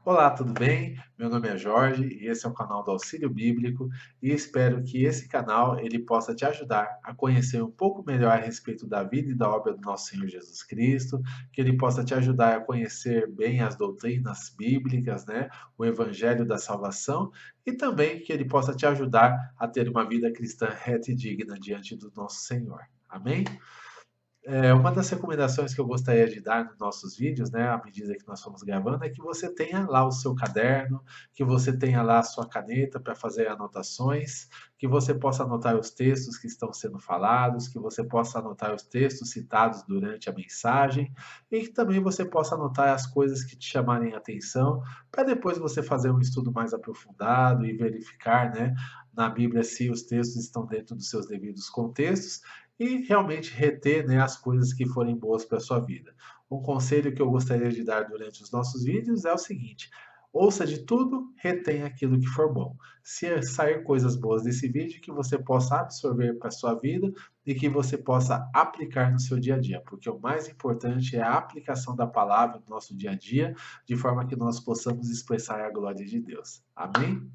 Olá, tudo bem? Meu nome é Jorge e esse é o canal do Auxílio Bíblico e espero que esse canal ele possa te ajudar a conhecer um pouco melhor a respeito da vida e da obra do nosso Senhor Jesus Cristo, que ele possa te ajudar a conhecer bem as doutrinas bíblicas, né? O Evangelho da Salvação e também que ele possa te ajudar a ter uma vida cristã reta e digna diante do nosso Senhor. Amém? Uma das recomendações que eu gostaria de dar nos nossos vídeos, né, à medida que nós fomos gravando, é que você tenha lá o seu caderno, que você tenha lá a sua caneta para fazer anotações, que você possa anotar os textos que estão sendo falados, que você possa anotar os textos citados durante a mensagem e que também você possa anotar as coisas que te chamarem a atenção, para depois você fazer um estudo mais aprofundado e verificar, né, na Bíblia se os textos estão dentro dos seus devidos contextos e realmente reter, né, as coisas que forem boas para a sua vida. Um conselho que eu gostaria de dar durante os nossos vídeos é o seguinte: ouça de tudo, retenha aquilo que for bom. Se sair coisas boas desse vídeo, que você possa absorver para a sua vida e que você possa aplicar no seu dia a dia, porque o mais importante é a aplicação da palavra no nosso dia a dia, de forma que nós possamos expressar a glória de Deus. Amém?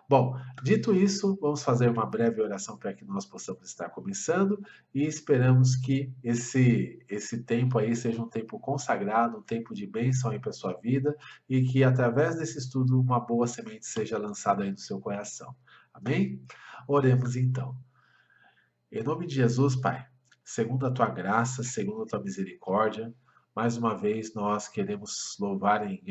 Bom, dito isso, vamos fazer uma breve oração para que nós possamos estar começando e esperamos que esse tempo aí seja um tempo consagrado, um tempo de bênção aí para a sua vida e que através desse estudo uma boa semente seja lançada aí no seu coração. Amém? Oremos então. Em nome de Jesus, Pai, segundo a tua graça, segundo a tua misericórdia, mais uma vez nós queremos louvar e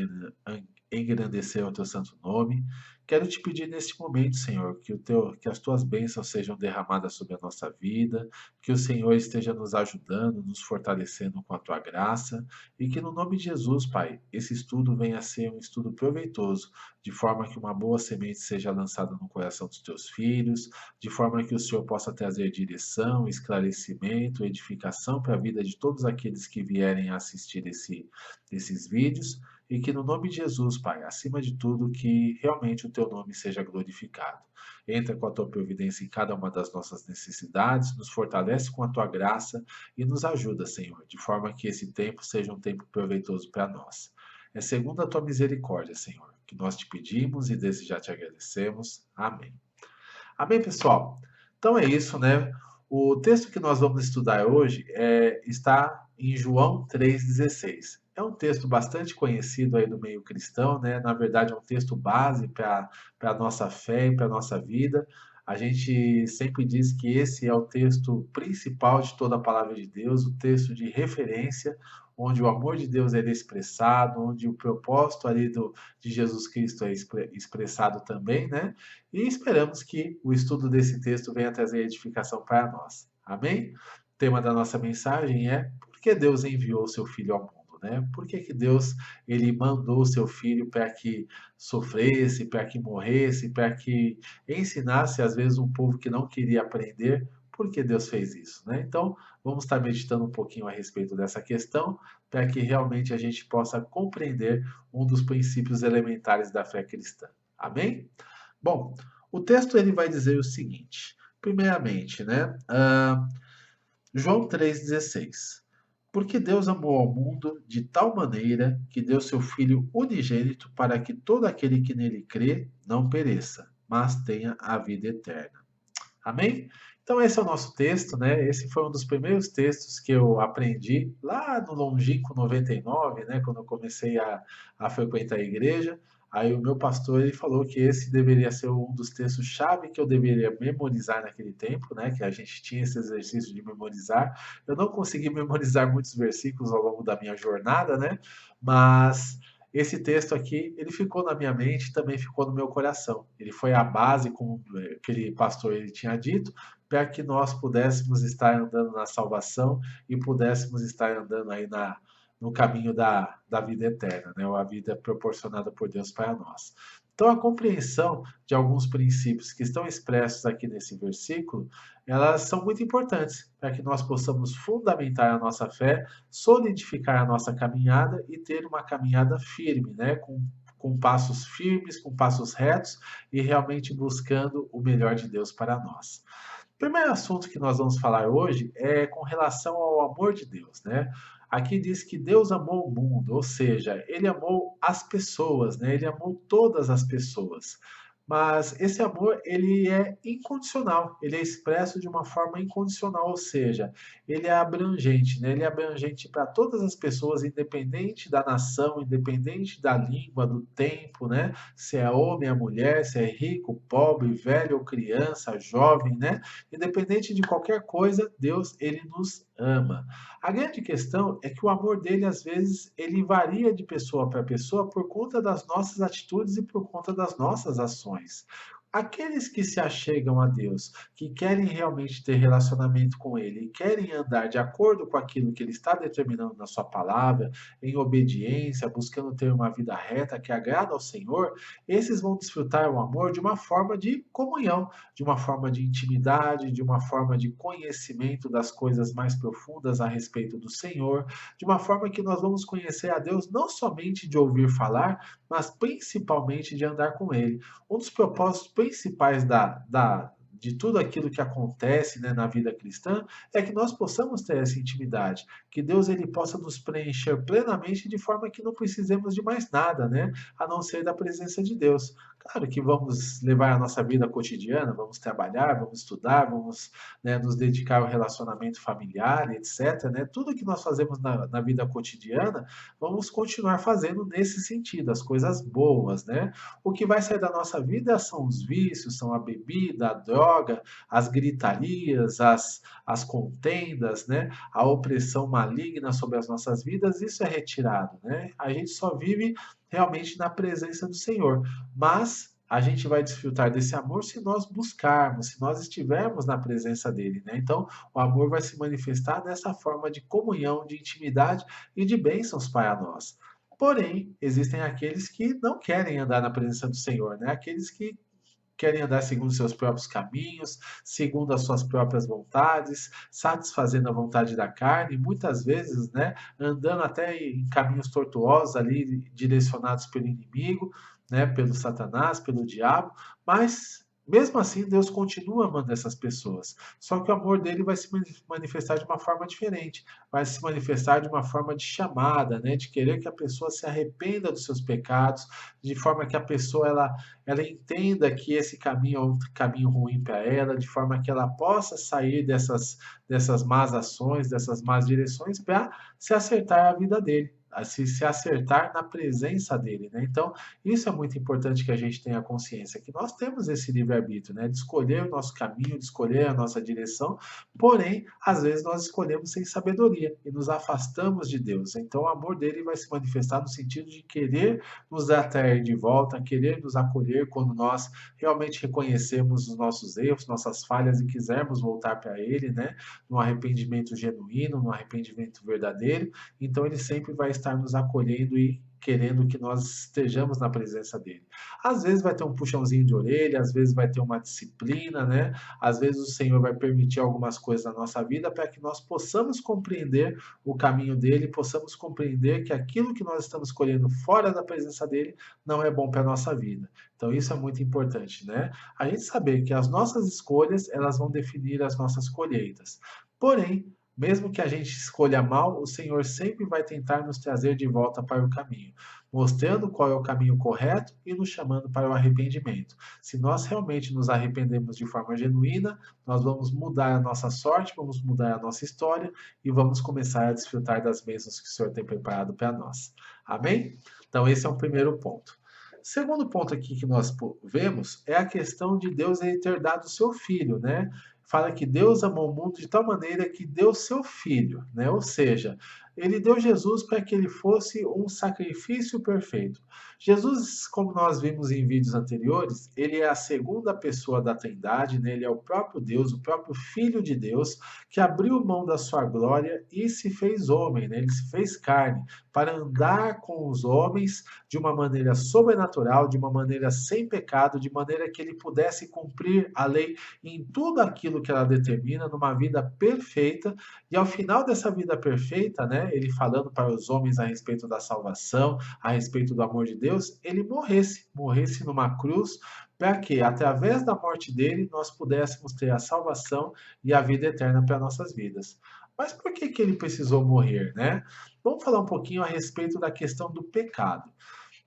engrandecer o teu santo nome. Quero te pedir neste momento, Senhor, que as tuas bênçãos sejam derramadas sobre a nossa vida, que o Senhor esteja nos ajudando, nos fortalecendo com a tua graça, e que no nome de Jesus, Pai, esse estudo venha a ser um estudo proveitoso, de forma que uma boa semente seja lançada no coração dos teus filhos, de forma que o Senhor possa trazer direção, esclarecimento, edificação para a vida de todos aqueles que vierem a assistir esses vídeos, e que no nome de Jesus, Pai, acima de tudo, que realmente o teu nome seja glorificado. Entra com a tua providência em cada uma das nossas necessidades, nos fortalece com a tua graça e nos ajuda, Senhor, de forma que esse tempo seja um tempo proveitoso para nós. É segundo a tua misericórdia, Senhor, que nós te pedimos e desde já te agradecemos. Amém. Amém, pessoal? Então é isso, né? O texto que nós vamos estudar hoje está em João 3,16. É um texto bastante conhecido aí do meio cristão, né? Na verdade, é um texto base para a nossa fé e para a nossa vida. A gente sempre diz que esse é o texto principal de toda a palavra de Deus, o texto de referência, onde o amor de Deus é expressado, onde o propósito ali de Jesus Cristo é expressado também, né? E esperamos que o estudo desse texto venha trazer edificação para nós. Amém? O tema da nossa mensagem é: por que Deus enviou o seu Filho ao mundo? Né? Por que Deus ele mandou o seu Filho para que sofresse, para que morresse, para que ensinasse, às vezes, um povo que não queria aprender? Por que Deus fez isso? Né? Então, vamos estar meditando um pouquinho a respeito dessa questão, para que realmente a gente possa compreender um dos princípios elementares da fé cristã. Amém? Bom, o texto ele vai dizer o seguinte, primeiramente, né? João 3,16. Porque Deus amou ao mundo de tal maneira que deu seu Filho unigênito para que todo aquele que nele crê não pereça, mas tenha a vida eterna. Amém? Então esse é o nosso texto, né? Esse foi um dos primeiros textos que eu aprendi lá no longínquo 99, né? Quando eu comecei a frequentar a igreja. Aí o meu pastor ele falou que esse deveria ser um dos textos-chave que eu deveria memorizar naquele tempo, né? Que a gente tinha esse exercício de memorizar. Eu não consegui memorizar muitos versículos ao longo da minha jornada, né? Mas esse texto aqui, ele ficou na minha mente, também ficou no meu coração. Ele foi a base, como aquele pastor ele tinha dito, para que nós pudéssemos estar andando na salvação e pudéssemos estar andando aí no caminho da vida eterna, né? Ou a vida proporcionada por Deus para nós. Então, a compreensão de alguns princípios que estão expressos aqui nesse versículo, elas são muito importantes para que nós possamos fundamentar a nossa fé, solidificar a nossa caminhada e ter uma caminhada firme, né? Com passos firmes, com passos retos e realmente buscando o melhor de Deus para nós. O primeiro assunto que nós vamos falar hoje é com relação ao amor de Deus, né? Aqui diz que Deus amou o mundo, ou seja, ele amou as pessoas, né? Ele amou todas as pessoas. Mas esse amor, ele é incondicional, ele é expresso de uma forma incondicional, ou seja, ele é abrangente, né? Ele é abrangente para todas as pessoas, independente da nação, independente da língua, do tempo, né? Se é homem, é mulher, se é rico, pobre, velho ou criança, jovem, né? Independente de qualquer coisa, Deus, ele nos ama. A grande questão é que o amor dele, às vezes, ele varia de pessoa para pessoa por conta das nossas atitudes e por conta das nossas ações. Aqueles que se achegam a Deus, que querem realmente ter relacionamento com Ele e querem andar de acordo com aquilo que Ele está determinando na Sua palavra, em obediência, buscando ter uma vida reta que agrada ao Senhor, esses vão desfrutar o amor de uma forma de comunhão, de uma forma de intimidade, de uma forma de conhecimento das coisas mais profundas a respeito do Senhor, de uma forma que nós vamos conhecer a Deus não somente de ouvir falar, mas principalmente de andar com Ele. Um dos propósitos principais de tudo aquilo que acontece, né, na vida cristã é que nós possamos ter essa intimidade, que Deus ele possa nos preencher plenamente de forma que não precisemos de mais nada, né, a não ser da presença de Deus. Claro que vamos levar a nossa vida cotidiana, vamos trabalhar, vamos estudar, vamos, né, nos dedicar ao relacionamento familiar, etc. Né? Tudo que nós fazemos na vida cotidiana, vamos continuar fazendo nesse sentido, as coisas boas, né? O que vai sair da nossa vida são os vícios, são a bebida, a droga, as gritarias, as contendas, né? A opressão maligna sobre as nossas vidas, isso é retirado, né? A gente só vive realmente na presença do Senhor. Mas a gente vai desfrutar desse amor se nós buscarmos, se nós estivermos na presença dele, né? Então, o amor vai se manifestar nessa forma de comunhão, de intimidade e de bênçãos para nós. Porém, existem aqueles que não querem andar na presença do Senhor, né? Aqueles que querem andar segundo seus próprios caminhos, segundo as suas próprias vontades, satisfazendo a vontade da carne, muitas vezes, né, andando até em caminhos tortuosos ali, direcionados pelo inimigo, né, pelo Satanás, pelo diabo, mas mesmo assim Deus continua amando essas pessoas. Só que o amor dele vai se manifestar de uma forma diferente, vai se manifestar de uma forma de chamada, né, de querer que a pessoa se arrependa dos seus pecados, de forma que a pessoa ela entenda que esse caminho é um caminho ruim para ela, de forma que ela possa sair dessas más ações, dessas más direções, para se acertar a vida dele, a se acertar na presença dele, né? Então, isso é muito importante que a gente tenha consciência, que nós temos esse livre-arbítrio, né? De escolher o nosso caminho, de escolher a nossa direção, porém, às vezes nós escolhemos sem sabedoria e nos afastamos de Deus. Então, o amor dele vai se manifestar no sentido de querer nos atrair de volta, querer nos acolher quando nós realmente reconhecemos os nossos erros, nossas falhas e quisermos voltar para Ele, né? No arrependimento genuíno, no arrependimento verdadeiro. Então, Ele sempre vai estar nos acolhendo e querendo que nós estejamos na presença dele. Às vezes vai ter um puxãozinho de orelha, às vezes vai ter uma disciplina, né? Às vezes o Senhor vai permitir algumas coisas na nossa vida para que nós possamos compreender o caminho dele, possamos compreender que aquilo que nós estamos escolhendo fora da presença dele não é bom para a nossa vida. Então isso é muito importante, né? A gente saber que as nossas escolhas, elas vão definir as nossas colheitas. Porém, mesmo que a gente escolha mal, o Senhor sempre vai tentar nos trazer de volta para o caminho, mostrando qual é o caminho correto e nos chamando para o arrependimento. Se nós realmente nos arrependemos de forma genuína, nós vamos mudar a nossa sorte, vamos mudar a nossa história e vamos começar a desfrutar das bênçãos que o Senhor tem preparado para nós. Amém? Então, esse é o primeiro ponto. Segundo ponto aqui que nós vemos é a questão de Deus ele ter dado o seu filho, né? Fala que Deus amou o mundo de tal maneira que deu seu filho, né? Ou seja, ele deu Jesus para que ele fosse um sacrifício perfeito. Jesus, como nós vimos em vídeos anteriores, ele é a segunda pessoa da Trindade, né? Ele é o próprio Deus, o próprio Filho de Deus, que abriu mão da sua glória e se fez homem, né? Ele se fez carne para andar com os homens de uma maneira sobrenatural, de uma maneira sem pecado, de maneira que ele pudesse cumprir a lei em tudo aquilo que ela determina, numa vida perfeita, e ao final dessa vida perfeita, né, ele falando para os homens a respeito da salvação, a respeito do amor de Deus, ele morresse numa cruz, para que, através da morte dele, nós pudéssemos ter a salvação e a vida eterna para nossas vidas. Mas por que que ele precisou morrer, né? Vamos falar um pouquinho a respeito da questão do pecado.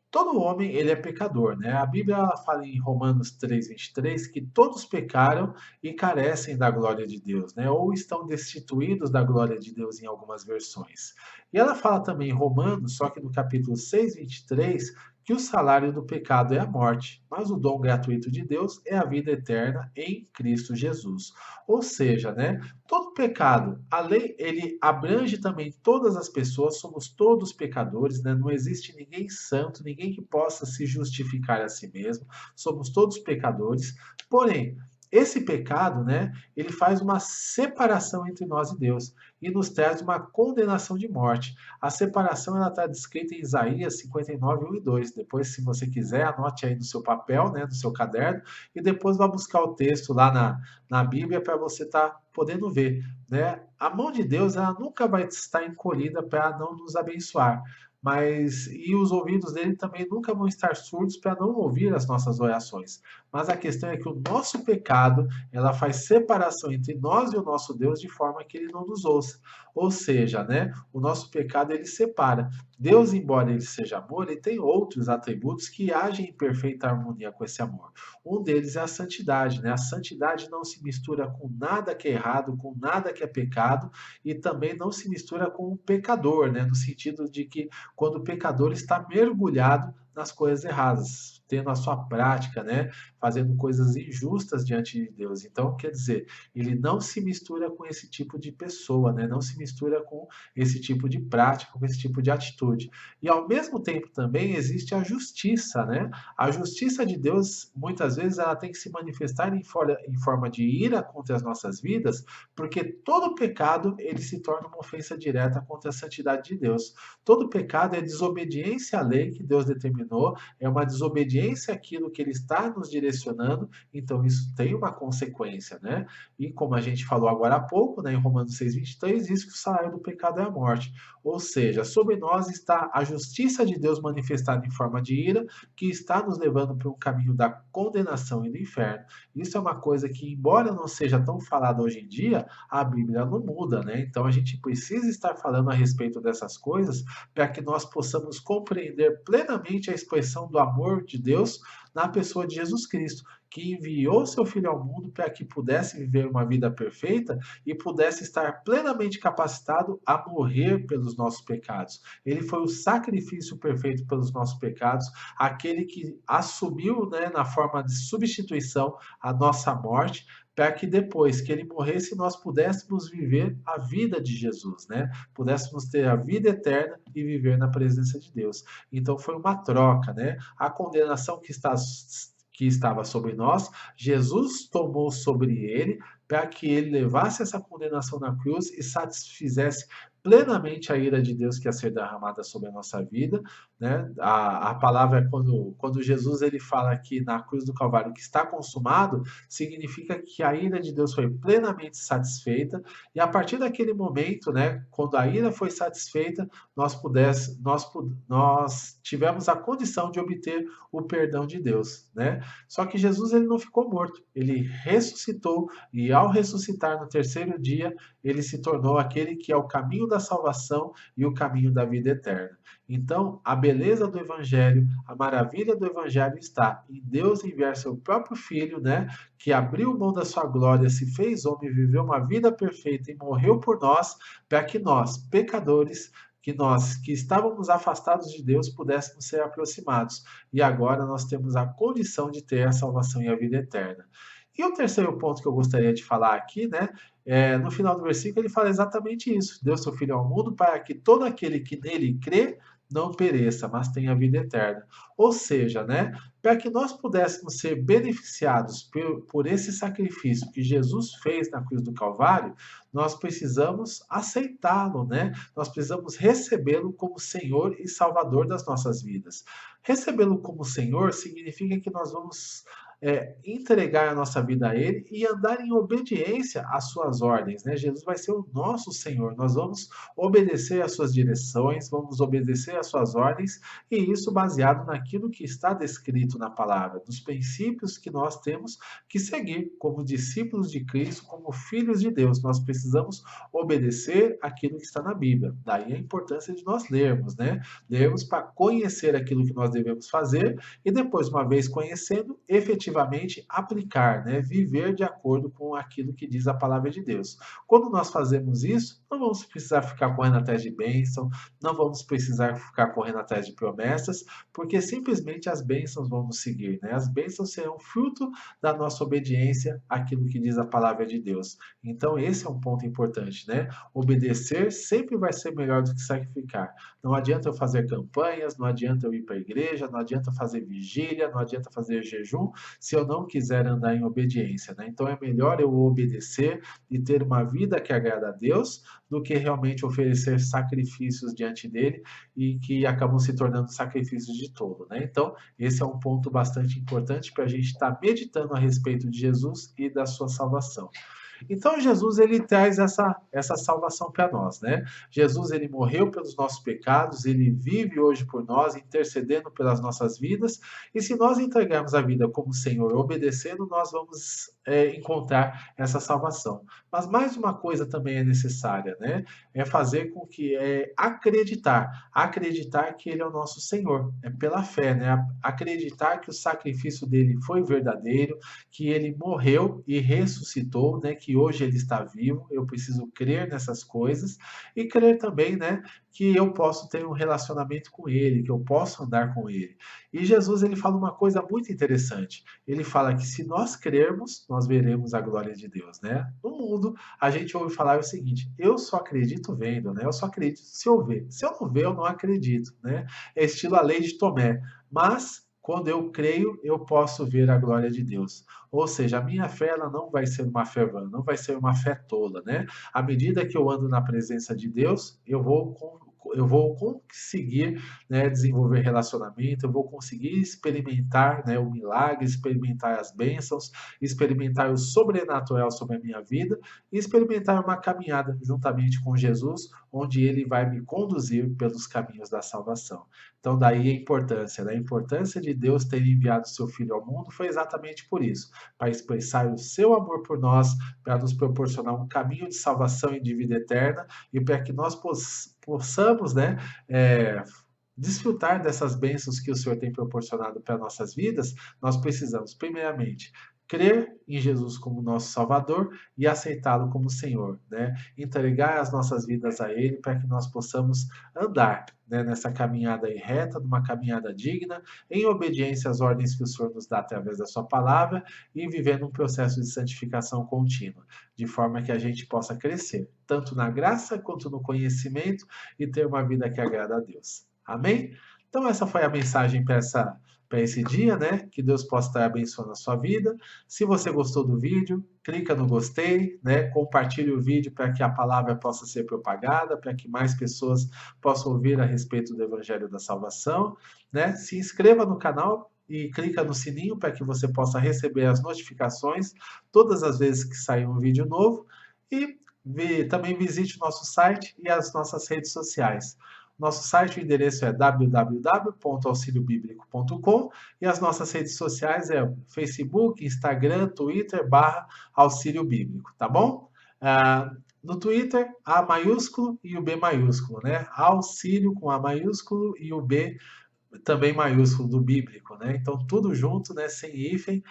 Todo homem, ele é pecador, né? A Bíblia ela fala em Romanos 3:23 que todos pecaram e carecem da glória de Deus, né? Ou estão destituídos da glória de Deus em algumas versões. E ela fala também em Romanos, só que no capítulo 6:23, que o salário do pecado é a morte, mas o dom gratuito de Deus é a vida eterna em Cristo Jesus. Ou seja, né? Todo pecado, a lei, ele abrange também todas as pessoas, somos todos pecadores, né? Não existe ninguém santo, ninguém que possa se justificar a si mesmo, somos todos pecadores, porém, esse pecado, né, ele faz uma separação entre nós e Deus e nos traz uma condenação de morte. A separação ela está descrita em Isaías 59, 1 e 2. Depois, se você quiser, anote aí no seu papel, né, no seu caderno, e depois vá buscar o texto lá na Bíblia para você estar podendo ver, né? A mão de Deus ela nunca vai estar encolhida para não nos abençoar, mas e os ouvidos dele também nunca vão estar surdos para não ouvir as nossas orações. Mas a questão é que o nosso pecado, ela faz separação entre nós e o nosso Deus de forma que ele não nos ouça. Ou seja, né, o nosso pecado ele separa. Deus, embora ele seja amor, ele tem outros atributos que agem em perfeita harmonia com esse amor. Um deles é a santidade, né? A santidade não se mistura com nada que é errado, com nada que é pecado, e também não se mistura com o pecador, né? No sentido de que quando o pecador está mergulhado nas coisas erradas, tendo a sua prática, né? Fazendo coisas injustas diante de Deus. Então, quer dizer, ele não se mistura com esse tipo de pessoa, né? Não se mistura com esse tipo de prática, com esse tipo de atitude. E ao mesmo tempo também existe a justiça, né? A justiça de Deus, muitas vezes, ela tem que se manifestar em forma de ira contra as nossas vidas, porque todo pecado, ele se torna uma ofensa direta contra a santidade de Deus. Todo pecado é desobediência à lei que Deus determinou, é uma desobediência àquilo que ele está nos direcionando, então isso tem uma consequência, né? E como a gente falou agora há pouco, né, em Romanos 6:23, diz que o salário do pecado é a morte. Ou seja, sobre nós está a justiça de Deus manifestada em forma de ira, que está nos levando para um caminho da condenação e do inferno. Isso é uma coisa que, embora não seja tão falada hoje em dia, a Bíblia não muda, né? Então a gente precisa estar falando a respeito dessas coisas para que nós possamos compreender plenamente a expressão do amor de Deus na pessoa de Jesus Cristo, que enviou seu Filho ao mundo para que pudesse viver uma vida perfeita e pudesse estar plenamente capacitado a morrer pelos nossos pecados. Ele foi o sacrifício perfeito pelos nossos pecados, aquele que assumiu, né, na forma de substituição a nossa morte, para que depois que ele morresse nós pudéssemos viver a vida de Jesus, né? Pudéssemos ter a vida eterna e viver na presença de Deus. Então foi uma troca, né? A condenação que estava sobre nós, Jesus tomou sobre ele para que ele levasse essa condenação na cruz e satisfizesse plenamente a ira de Deus que ia ser derramada sobre a nossa vida, né? A palavra é quando Jesus ele fala aqui na cruz do Calvário que está consumado, significa que a ira de Deus foi plenamente satisfeita e a partir daquele momento, né, quando a ira foi satisfeita, nós tivemos a condição de obter o perdão de Deus, né? Só que Jesus ele não ficou morto, ele ressuscitou e ao ressuscitar no terceiro dia, ele se tornou aquele que é o caminho da salvação e o caminho da vida eterna. Então, a beleza do evangelho, a maravilha do evangelho está em Deus enviar seu próprio filho, né, que abriu mão da sua glória, se fez homem, viveu uma vida perfeita e morreu por nós, para que nós, pecadores, que nós que estávamos afastados de Deus pudéssemos ser aproximados. E agora nós temos a condição de ter a salvação e a vida eterna. E o terceiro ponto que eu gostaria de falar aqui, né, no final do versículo ele fala exatamente isso. Deu seu Filho ao mundo para que todo aquele que nele crê não pereça, mas tenha vida eterna. Ou seja, né, para que nós pudéssemos ser beneficiados por esse sacrifício que Jesus fez na cruz do Calvário, nós precisamos aceitá-lo, né? Nós precisamos recebê-lo como Senhor e Salvador das nossas vidas. Recebê-lo como Senhor significa que nós vamos entregar a nossa vida a Ele e andar em obediência às suas ordens, né? Jesus vai ser o nosso Senhor, nós vamos obedecer às suas direções, vamos obedecer às suas ordens, e isso baseado naquilo que está descrito na palavra, dos princípios que nós temos que seguir como discípulos de Cristo, como filhos de Deus. Nós precisamos obedecer aquilo que está na Bíblia. Daí a importância de nós lermos, né? Lermos para conhecer aquilo que nós devemos fazer e depois, uma vez conhecendo, efetivamente aplicar, né? Viver de acordo com aquilo que diz a palavra de Deus. Quando nós fazemos isso, não vamos precisar ficar correndo atrás de bênção, não vamos precisar ficar correndo atrás de promessas, porque simplesmente as bênçãos vão nos seguir, né? As bênçãos serão fruto da nossa obediência àquilo que diz a palavra de Deus. Então, esse é um ponto importante, né? Obedecer sempre vai ser melhor do que sacrificar. Não adianta eu fazer campanhas, não adianta eu ir para a igreja, não adianta fazer vigília, não adianta fazer jejum, se eu não quiser andar em obediência, né? Então, é melhor eu obedecer e ter uma vida que agrada a Deus do que realmente oferecer sacrifícios diante dele e que acabam se tornando sacrifícios de tolo, né? Então, esse é um ponto bastante importante para a gente estar meditando a respeito de Jesus e da sua salvação. Então Jesus ele traz essa salvação para nós, né? Jesus ele morreu pelos nossos pecados, ele vive hoje por nós, intercedendo pelas nossas vidas, e se nós entregarmos a vida como Senhor, obedecendo, nós vamos encontrar essa salvação. Mas mais uma coisa também é necessária, né? É fazer com que acreditar que ele é o nosso Senhor, é pela fé, né? Acreditar que o sacrifício dele foi verdadeiro, que ele morreu e ressuscitou, né? Que hoje ele está vivo. Eu preciso crer nessas coisas e crer também, né? Que eu posso ter um relacionamento com ele, que eu posso andar com ele. E Jesus ele fala uma coisa muito interessante. Ele fala que se nós crermos, nós veremos a glória de Deus, né? No mundo, a gente ouve falar o seguinte: eu só acredito vendo, né? Eu só acredito se eu ver. Se eu não ver, eu não acredito, né? É estilo a lei de Tomé. Mas quando eu creio, eu posso ver a glória de Deus. Ou seja, a minha fé ela não vai ser uma fé vã, não vai ser uma fé tola, né? À medida que eu ando na presença de Deus, eu vou conseguir, né, desenvolver relacionamento, eu vou conseguir experimentar, né, o milagre, experimentar as bênçãos, experimentar o sobrenatural sobre a minha vida e experimentar uma caminhada juntamente com Jesus, onde ele vai me conduzir pelos caminhos da salvação. Então, daí a importância, né? A importância de Deus ter enviado seu Filho ao mundo foi exatamente por isso, para expressar o seu amor por nós, para nos proporcionar um caminho de salvação e de vida eterna, e para que nós possamos, né, desfrutar dessas bênçãos que o Senhor tem proporcionado para nossas vidas, nós precisamos, primeiramente, crer em Jesus como nosso Salvador e aceitá-lo como Senhor, né? Entregar as nossas vidas a Ele para que nós possamos andar, né, nessa caminhada aí reta, numa caminhada digna, em obediência às ordens que o Senhor nos dá através da Sua palavra e vivendo um processo de santificação contínua, de forma que a gente possa crescer, tanto na graça quanto no conhecimento e ter uma vida que agrada a Deus. Amém? Então essa foi a mensagem para esse dia, né? Que Deus possa estar abençoando a sua vida. Se você gostou do vídeo, clica no gostei, né? Compartilhe o vídeo para que a palavra possa ser propagada, para que mais pessoas possam ouvir a respeito do Evangelho da Salvação, né? Se inscreva no canal e clica no sininho para que você possa receber as notificações todas as vezes que sair um vídeo novo e também visite o nosso site e as nossas redes sociais. Nosso site, o endereço é www.auxiliobiblico.com e as nossas redes sociais é Facebook, Instagram, Twitter, /Auxílio Bíblico, tá bom? No Twitter, A maiúsculo e o B maiúsculo, né? Auxílio com A maiúsculo e o B também maiúsculo do bíblico, né? Então, tudo junto, né? Sem hífen.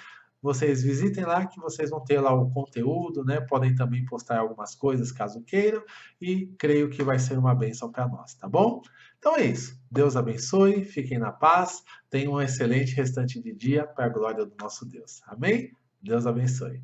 Vocês visitem lá que vocês vão ter lá o conteúdo, né? Podem também postar algumas coisas caso queiram e creio que vai ser uma bênção para nós, tá bom? Então é isso. Deus abençoe, fiquem na paz, tenham um excelente restante de dia para a glória do nosso Deus. Amém? Deus abençoe.